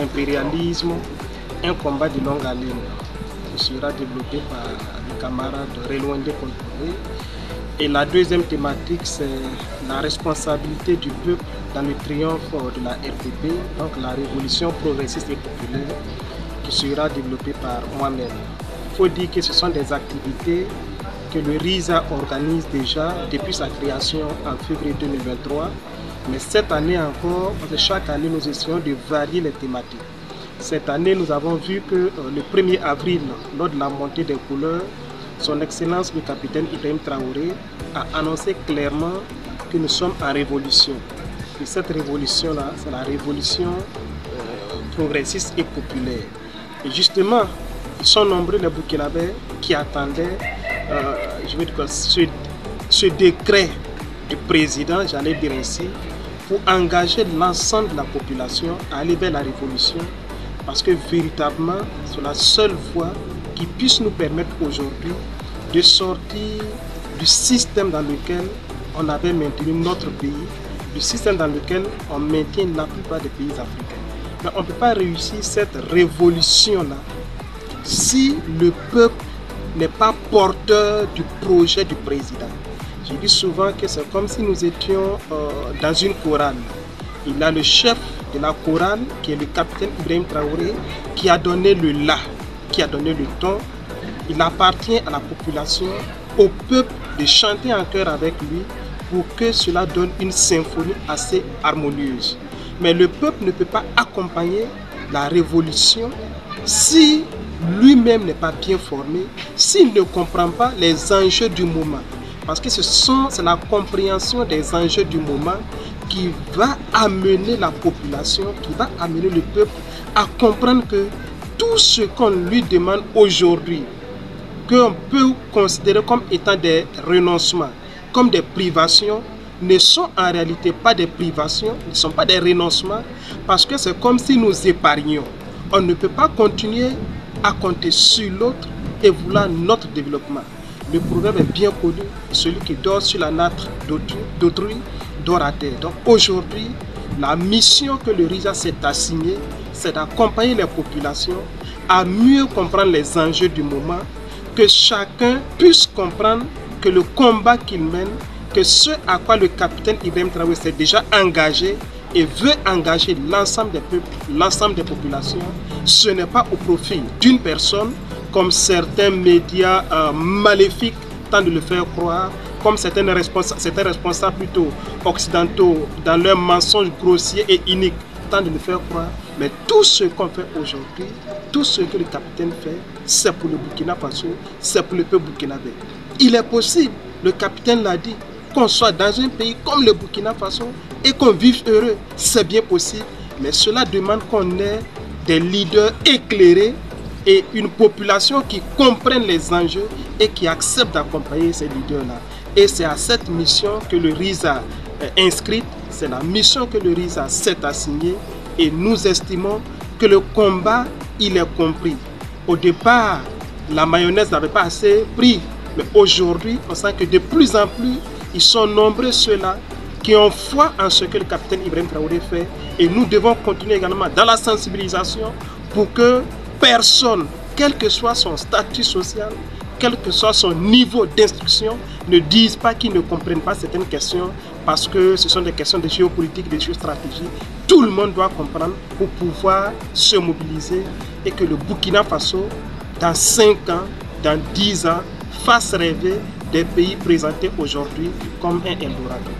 l'impérialisme, un combat de longue haleine qui sera développé par le camarade Relwende Contouré. Et la deuxième thématique, c'est la responsabilité du peuple dans le triomphe de la RPP, donc la révolution progressiste et populaire, qui sera développée par moi-même. Il faut dire que ce sont des activités que le RISA organise déjà depuis sa création en février 2023. Mais cette année encore, parce que chaque année nous essayons de varier les thématiques. Cette année, nous avons vu que le 1er avril, lors de la montée des couleurs, son Excellence le capitaine Ibrahim Traoré a annoncé clairement que nous sommes en révolution. Et cette révolution-là, c'est la révolution progressiste et populaire. Et justement, ils sont nombreux les Burkinabés qui attendaient ce décret du président, j'allais dire ainsi, pour engager l'ensemble de la population à aller vers la révolution, parce que véritablement, c'est la seule voie qui puisse nous permettre aujourd'hui de sortir du système dans lequel on avait maintenu notre pays, du système dans lequel on maintient la plupart des pays africains. Mais on ne peut pas réussir cette révolution-là si le peuple n'est pas porteur du projet du président. Je dis souvent que c'est comme si nous étions dans une chorale. Il y a le chef de la chorale, qui est le capitaine Ibrahim Traoré, qui a donné le la, qui a donné le ton. Il appartient à la population, au peuple, de chanter en chœur avec lui pour que cela donne une symphonie assez harmonieuse. Mais le peuple ne peut pas accompagner la révolution si lui-même n'est pas bien formé, s'il ne comprend pas les enjeux du moment. Parce que c'est la compréhension des enjeux du moment qui va amener la population, qui va amener le peuple à comprendre que tout ce qu'on lui demande aujourd'hui, qu'on peut considérer comme étant des renoncements, comme des privations, ne sont en réalité pas des privations, ne sont pas des renoncements, parce que c'est comme si nous épargnions. On ne peut pas continuer à compter sur l'autre et vouloir notre développement. Le proverbe est bien connu, celui qui dort sur la natte d'autrui dort à terre. Donc aujourd'hui, la mission que le RISA s'est assignée, c'est d'accompagner les populations à mieux comprendre les enjeux du moment, que chacun puisse comprendre que le combat qu'il mène, que ce à quoi le capitaine Ibrahim Traoré s'est déjà engagé et veut engager l'ensemble des peuples, l'ensemble des populations, ce n'est pas au profit d'une personne, comme certains médias maléfiques tentent de le faire croire, comme certains responsables plutôt occidentaux dans leurs mensonges grossiers et iniques tentent de le faire croire. Mais tout ce qu'on fait aujourd'hui, tout ce que le capitaine fait, c'est pour le Burkina Faso, c'est pour le peuple burkinabé. Il est possible, le capitaine l'a dit, qu'on soit dans un pays comme le Burkina Faso et qu'on vive heureux, c'est bien possible. Mais cela demande qu'on ait des leaders éclairés et une population qui comprenne les enjeux et qui accepte d'accompagner ces leaders-là. Et c'est à cette mission que le RISA est inscrit, c'est la mission que le RISA s'est assignée et nous estimons que le combat, il est compris. Au départ, la mayonnaise n'avait pas assez pris, mais aujourd'hui, on sent que de plus en plus, ils sont nombreux ceux-là qui ont foi en ce que le capitaine Ibrahim Traoré fait et nous devons continuer également dans la sensibilisation pour que personne, quel que soit son statut social, quel que soit son niveau d'instruction, ne dise pas qu'ils ne comprennent pas certaines questions parce que ce sont des questions de géopolitique, de géostratégie. Tout le monde doit comprendre pour pouvoir se mobiliser et que le Burkina Faso, dans 5 ans, dans 10 ans, fasse rêver des pays présentés aujourd'hui comme un Eldorado.